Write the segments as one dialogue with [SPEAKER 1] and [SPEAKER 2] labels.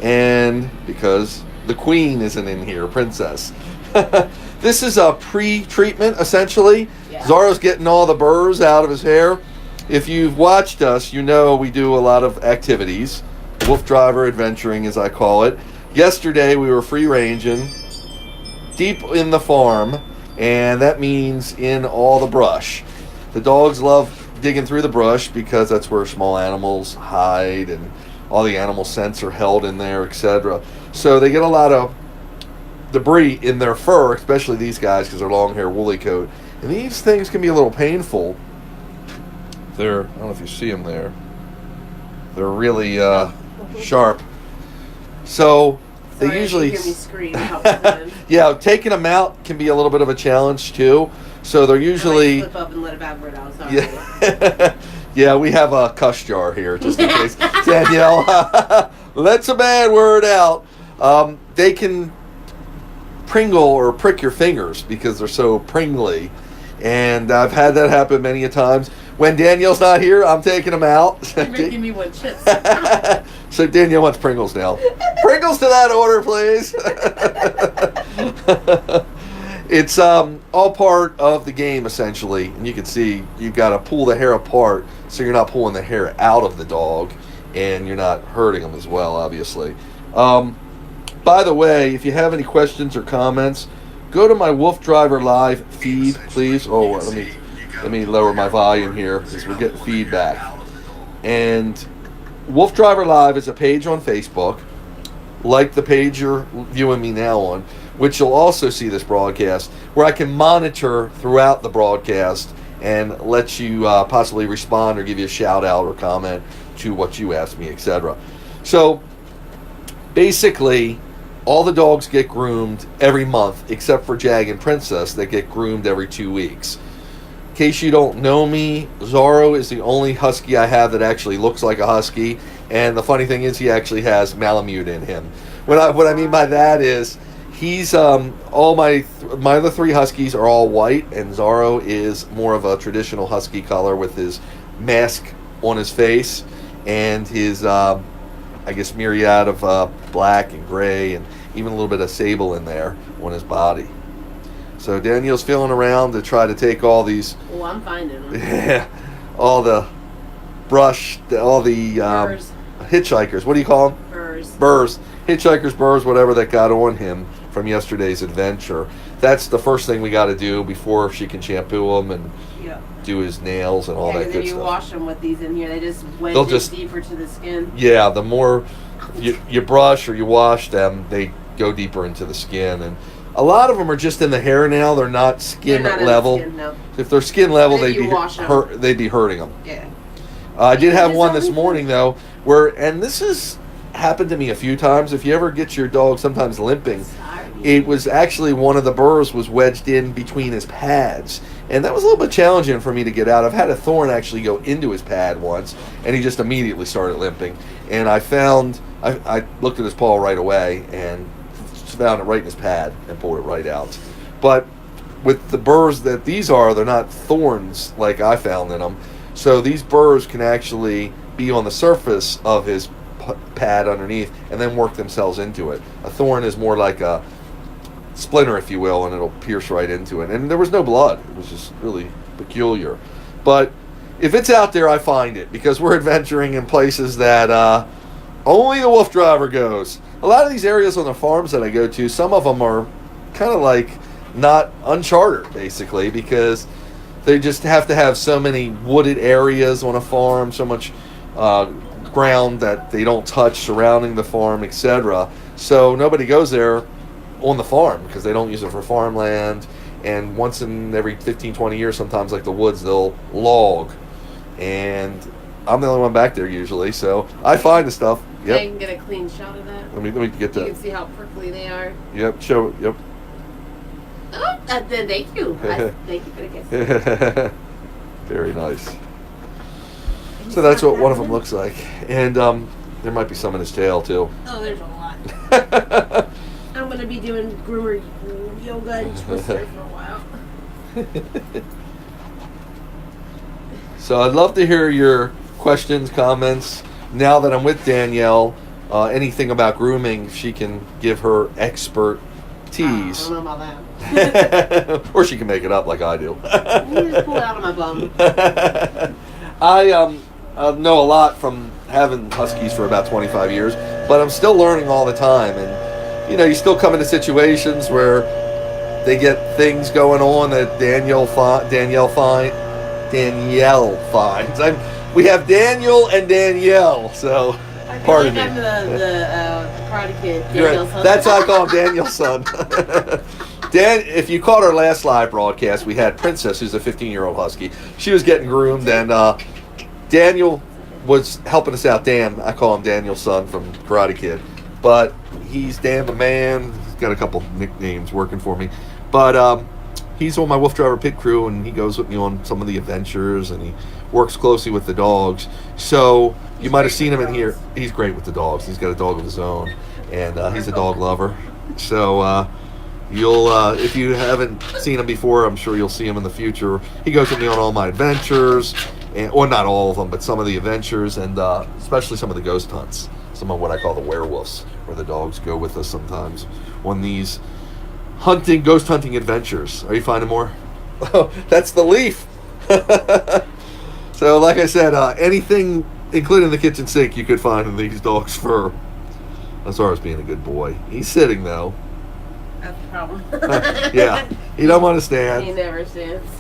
[SPEAKER 1] and because the queen isn't in here, Princess. This is a pre-treatment, essentially.
[SPEAKER 2] Yeah.
[SPEAKER 1] Zarro's getting all the burrs out of his hair. If you've watched us, you know we do a lot of activities. Wolf driver adventuring, as I call it. Yesterday, we were free-ranging deep in the farm, and that means in all the brush. The dogs love digging through the brush because that's where small animals hide and all the animal scents are held in there, etc. So they get a lot of debris in their fur, especially these guys because they're long hair, woolly coat. And these things can be a little painful. I don't know if you see them there. They're really sharp. So they
[SPEAKER 2] Sorry,
[SPEAKER 1] usually
[SPEAKER 2] you hear me scream. How
[SPEAKER 1] yeah, taking them out can be a little bit of a challenge too. So they're usually
[SPEAKER 2] slip up and let a bad word out. Sorry.
[SPEAKER 1] yeah. Yeah, we have a cuss jar here just in case. Danielle lets a bad word out. They can pringle or prick your fingers because they're so pringly. And I've had that happen many a times. When Danielle's not here, I'm taking them out.
[SPEAKER 2] You're making me want chips.
[SPEAKER 1] So Danielle wants Pringles now. Pringles to that order, please. It's all part of the game, essentially. And you can see you've got to pull the hair apart so you're not pulling the hair out of the dog and you're not hurting them as well, obviously. By the way, if you have any questions or comments, go to my Wolf Driver Live feed, please. Oh, let me lower my volume here because we're getting feedback. And Wolf Driver Live is a page on Facebook, like the page you're viewing me now on, which you'll also see this broadcast, where I can monitor throughout the broadcast and let you possibly respond or give you a shout out or comment to what you asked me, etc. So basically, all the dogs get groomed every month, except for Jag and Princess, that get groomed every 2 weeks. In case you don't know me, Zarro is the only Husky I have that actually looks like a Husky, and the funny thing is he actually has Malamute in him. What I mean by that is he's all my other 3 Huskies are all white, and Zarro is more of a traditional Husky color with his mask on his face and his I guess myriad of black and gray and even a little bit of sable in there on his body. So Danielle's feeling around to try to take all these.
[SPEAKER 2] Oh, I'm finding them.
[SPEAKER 1] Yeah, all the brush, all the hitchhikers. What do you call them?
[SPEAKER 2] Burrs.
[SPEAKER 1] Burrs. Hitchhikers, burrs, whatever that got on him from yesterday's adventure. That's the first thing we got to do before she can shampoo him and do his nails and all that good stuff.
[SPEAKER 2] Yeah, you wash them with these in here. They just wedge deeper to the skin.
[SPEAKER 1] Yeah, the more you brush or you wash them, they go deeper into the skin. And a lot of them are just in the hair now. They're not skin level.
[SPEAKER 2] Skin, no.
[SPEAKER 1] If they're skin level, they'd be hurting them.
[SPEAKER 2] Yeah.
[SPEAKER 1] I did have one this morning though, and this has happened to me a few times. If you ever get your dog sometimes limping, it was actually one of the burrs was wedged in between his pads, and that was a little bit challenging for me to get out. I've had a thorn actually go into his pad once, and he just immediately started limping. And I looked at his paw right away and found it right in his pad and pulled it right out. But with the burrs that these are, they're not thorns like I found in them. So these burrs can actually be on the surface of his pad underneath and then work themselves into it. A thorn is more like a splinter, if you will, and it'll pierce right into it. And there was no blood. It was just really peculiar. But if it's out there, I find it because we're adventuring in places that only the Wolf Driver goes. A lot of these areas on the farms that I go to, some of them are kind of like not uncharted, basically, because they just have to have so many wooded areas on a farm, so much ground that they don't touch surrounding the farm, etc. So nobody goes there on the farm because they don't use it for farmland. And once in every 15, 20 years, sometimes like the woods, they'll log. And I'm the only one back there usually, so I find the stuff. Yep.
[SPEAKER 2] I can get a clean shot of that.
[SPEAKER 1] Let me get that.
[SPEAKER 2] You can see how prickly they are.
[SPEAKER 1] Yep, show it. Yep.
[SPEAKER 2] Oh, thank you. Thank you for the kiss.
[SPEAKER 1] Very nice. So that's what one of them looks like. And there might be some in his tail, too.
[SPEAKER 2] Oh, there's a lot. I'm going to be doing groomer yoga and twister for a while.
[SPEAKER 1] So I'd love to hear your questions, comments. Now that I'm with Danielle, anything about grooming, she can give her expertise.
[SPEAKER 2] I don't know about that.
[SPEAKER 1] Or she can make it up like I do.
[SPEAKER 2] You just pull it out of my bum.
[SPEAKER 1] I know a lot from having Huskies for about 25 years, but I'm still learning all the time. And, you still come into situations where they get things going on that Danielle finds. We have Daniel and Danielle, so pardon me.
[SPEAKER 2] I'm the Karate Kid, Daniel's son.
[SPEAKER 1] That's how I call him, Daniel's son. Dan, if you caught our last live broadcast, we had Princess, who's a 15-year-old Husky. She was getting groomed, and Daniel was helping us out. Dan, I call him Daniel's son from Karate Kid. But he's Dan the Man. He's got a couple nicknames working for me. But he's on my WooFDriver pit crew, and he goes with me on some of the adventures, and he works closely with the dogs. So you might have seen him in here. He's great with the dogs. He's got a dog of his own, and he's a dog lover. So you'll, if you haven't seen him before, I'm sure you'll see him in the future. He goes with me on all my adventures, or not all of them, but some of the adventures, and especially some of the ghost hunts. Some of what I call the werewolves, where the dogs go with us sometimes on these ghost hunting adventures. Are you finding more? Oh, that's the leaf. So, like I said, anything, including the kitchen sink, you could find in these dogs' fur. Zarro's being a good boy. He's sitting, though.
[SPEAKER 2] That's the problem.
[SPEAKER 1] Yeah, he don't want to stand.
[SPEAKER 2] He never stands.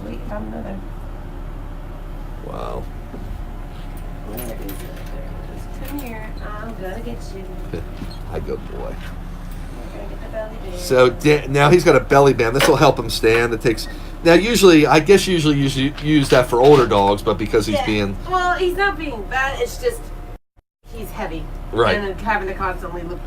[SPEAKER 2] Wait, found another.
[SPEAKER 1] Wow.
[SPEAKER 2] Where is it? Just come here. I'm gonna get you.
[SPEAKER 1] Hi, good boy.
[SPEAKER 2] We're gonna get the belly band.
[SPEAKER 1] So now he's got a belly band. This will help him stand. It takes. Now, usually you use that for older dogs, but because he's being.
[SPEAKER 2] Well, he's not being bad. It's just he's heavy.
[SPEAKER 1] Right.
[SPEAKER 2] And having to constantly lift.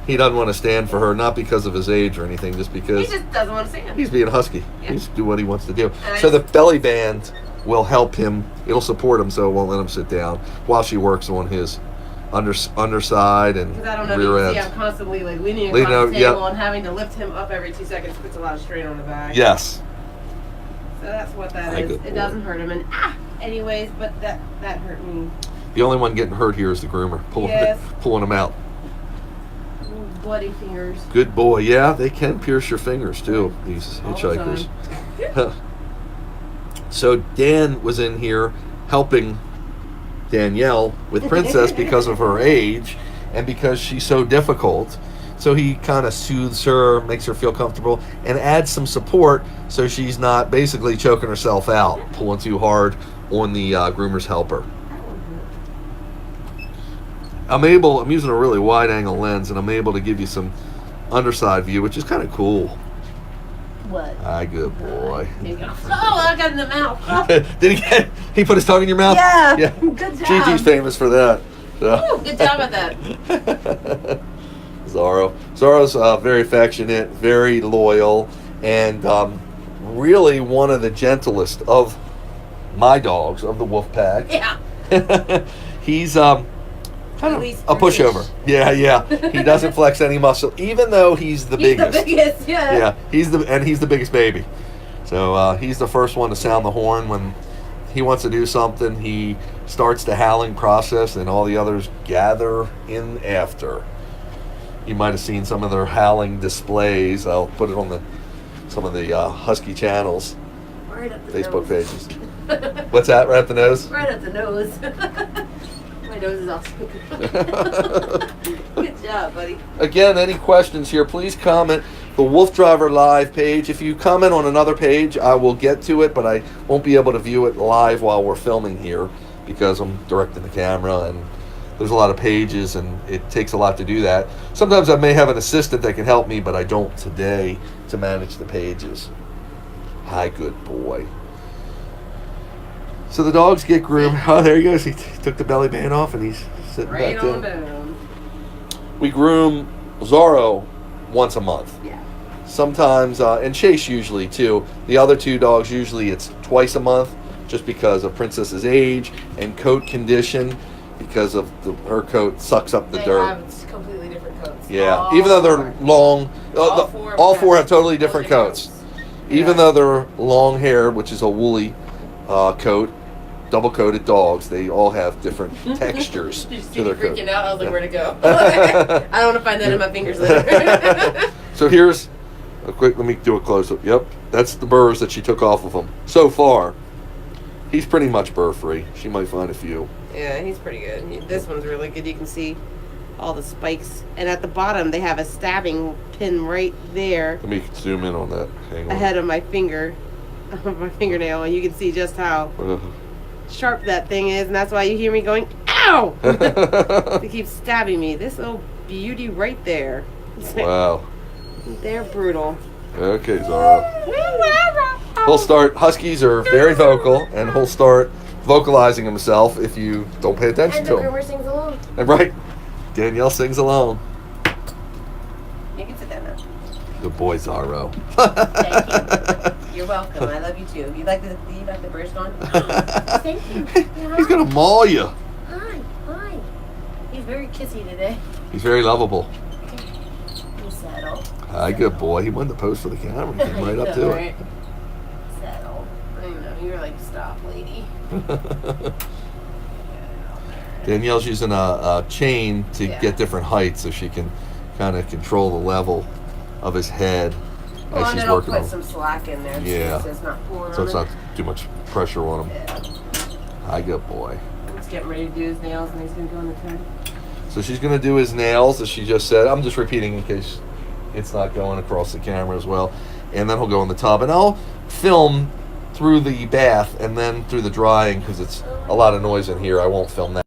[SPEAKER 1] He doesn't want to stand for her, not because of his age or anything, just because
[SPEAKER 2] He just doesn't want to stand.
[SPEAKER 1] he's being Husky.
[SPEAKER 2] Yeah.
[SPEAKER 1] He's do what he wants to do.
[SPEAKER 2] And
[SPEAKER 1] So the belly band will help him. It'll support him, so it won't let him sit down while she works on his underside and
[SPEAKER 2] Because I don't know
[SPEAKER 1] rear
[SPEAKER 2] if you see,
[SPEAKER 1] end.
[SPEAKER 2] I'm constantly leaning
[SPEAKER 1] Leaning
[SPEAKER 2] across
[SPEAKER 1] over,
[SPEAKER 2] the table
[SPEAKER 1] yep.
[SPEAKER 2] and having to lift him up every 2 seconds puts a lot of strain on the back.
[SPEAKER 1] Yes.
[SPEAKER 2] So that's what that
[SPEAKER 1] Hi,
[SPEAKER 2] is.
[SPEAKER 1] good
[SPEAKER 2] It
[SPEAKER 1] boy.
[SPEAKER 2] doesn't hurt him. And anyways, but that hurt me.
[SPEAKER 1] The only one getting hurt here is the groomer,
[SPEAKER 2] Yes.
[SPEAKER 1] pulling him out.
[SPEAKER 2] Bloody fingers.
[SPEAKER 1] Good boy. Yeah, they can pierce your fingers too, these
[SPEAKER 2] All the
[SPEAKER 1] hitchhikers. So Dan was in here helping Danielle with Princess because of her age and because she's so difficult. So he kind of soothes her, makes her feel comfortable, and adds some support so she's not basically choking herself out, pulling too hard on the groomer's helper. I'm using a really wide angle lens, and I'm able to give you some underside view, which is kind of cool.
[SPEAKER 2] What?
[SPEAKER 1] Hi, good boy.
[SPEAKER 2] Oh, I got in the mouth.
[SPEAKER 1] Did he put his tongue in your mouth?
[SPEAKER 2] Yeah. Good job.
[SPEAKER 1] Gigi's famous for that. So.
[SPEAKER 2] Ooh, good job at that.
[SPEAKER 1] Zarro's very affectionate, very loyal, and really one of the gentlest of my dogs, of the wolf pack.
[SPEAKER 2] Yeah.
[SPEAKER 1] He's kind of a pushover. Yeah. He doesn't flex any muscle, even though he's the biggest.
[SPEAKER 2] He's the biggest, yeah.
[SPEAKER 1] Yeah, he's the biggest baby. So he's the first one to sound the horn when he wants to do something. He starts the howling process, and all the others gather in after. You might have seen some of their howling displays. I'll put it on some of the Husky channels,
[SPEAKER 2] Right up the
[SPEAKER 1] Facebook
[SPEAKER 2] nose.
[SPEAKER 1] pages. What's that? Right up the nose?
[SPEAKER 2] Right up the nose. My nose is all Good job, buddy.
[SPEAKER 1] Again, any questions here, please comment the WooFDriver live page. If you comment on another page, I will get to it, but I won't be able to view it live while we're filming here because I'm directing the camera and there's a lot of pages and it takes a lot to do that. Sometimes I may have an assistant that can help me, but I don't today to manage the pages. Hi, good boy. So the dogs get groomed. Oh, there he goes. He took the belly band off and he's sitting
[SPEAKER 2] Right
[SPEAKER 1] back
[SPEAKER 2] on
[SPEAKER 1] down.
[SPEAKER 2] down.
[SPEAKER 1] We groom Zarro once a month.
[SPEAKER 2] Yeah.
[SPEAKER 1] Sometimes, and Chase usually too. The other two dogs, usually it's twice a month just because of Princess's age and coat condition because of her coat sucks up the
[SPEAKER 2] They
[SPEAKER 1] dirt.
[SPEAKER 2] have completely different coats.
[SPEAKER 1] Yeah,
[SPEAKER 2] All
[SPEAKER 1] even though they're
[SPEAKER 2] four.
[SPEAKER 1] long, all four have totally
[SPEAKER 2] totally
[SPEAKER 1] different coats.
[SPEAKER 2] Yeah.
[SPEAKER 1] Even though they're long haired, which is a woolly coat, double-coated dogs. They all have different textures
[SPEAKER 2] Did you see
[SPEAKER 1] to
[SPEAKER 2] me
[SPEAKER 1] their coat.
[SPEAKER 2] freaking out? I was like, where'd it go? I don't want to find that in my fingers later.
[SPEAKER 1] So here's a quick, let me do a close-up. Yep, that's the burrs that she took off of him. So far, he's pretty much burr-free. She might find a few.
[SPEAKER 2] Yeah, he's pretty good. This one's really good. You can see all the spikes. And at the bottom, they have a stabbing pin right there.
[SPEAKER 1] Let me zoom in on that. Hang on.
[SPEAKER 2] Ahead of my finger, my fingernail, and you can see just how sharp that thing is, and that's why you hear me going, ow! They keep stabbing me. This little beauty right there.
[SPEAKER 1] Wow.
[SPEAKER 2] They're brutal.
[SPEAKER 1] Okay, Zarro. He'll start, Huskies are very vocal, and he'll start vocalizing himself if you don't pay attention
[SPEAKER 2] And
[SPEAKER 1] to
[SPEAKER 2] the
[SPEAKER 1] him.
[SPEAKER 2] groomer sings along.
[SPEAKER 1] And right, Danielle sings along.
[SPEAKER 2] You can sit down now.
[SPEAKER 1] Good boy, Zarro.
[SPEAKER 2] Thank you. You're welcome. I love you too. You like the birds gone? Thank you.
[SPEAKER 1] He's gonna maul you.
[SPEAKER 2] Hi. Hi. He's very kissy today.
[SPEAKER 1] He's very lovable.
[SPEAKER 2] You settle.
[SPEAKER 1] Hi, good boy. He wanted to pose for the camera. He came right up to it.
[SPEAKER 2] Settle. I know. You're like, stop, lady.
[SPEAKER 1] Danielle's using a chain to get different heights so she can kind of control the level of his head as she's working
[SPEAKER 2] put
[SPEAKER 1] on
[SPEAKER 2] some slack in there.
[SPEAKER 1] Yeah.
[SPEAKER 2] So it's not pulling
[SPEAKER 1] so
[SPEAKER 2] on
[SPEAKER 1] it's
[SPEAKER 2] it.
[SPEAKER 1] not too much pressure on him.
[SPEAKER 2] Yeah.
[SPEAKER 1] Hi, good boy.
[SPEAKER 2] He's getting ready to do his nails, and he's going to go in the turn.
[SPEAKER 1] So she's going to do his nails, as she just said. I'm just repeating in case it's not going across the camera as well. And then he'll go in the tub. And I'll film through the bath and then through the drying because it's a lot of noise in here. I won't film that.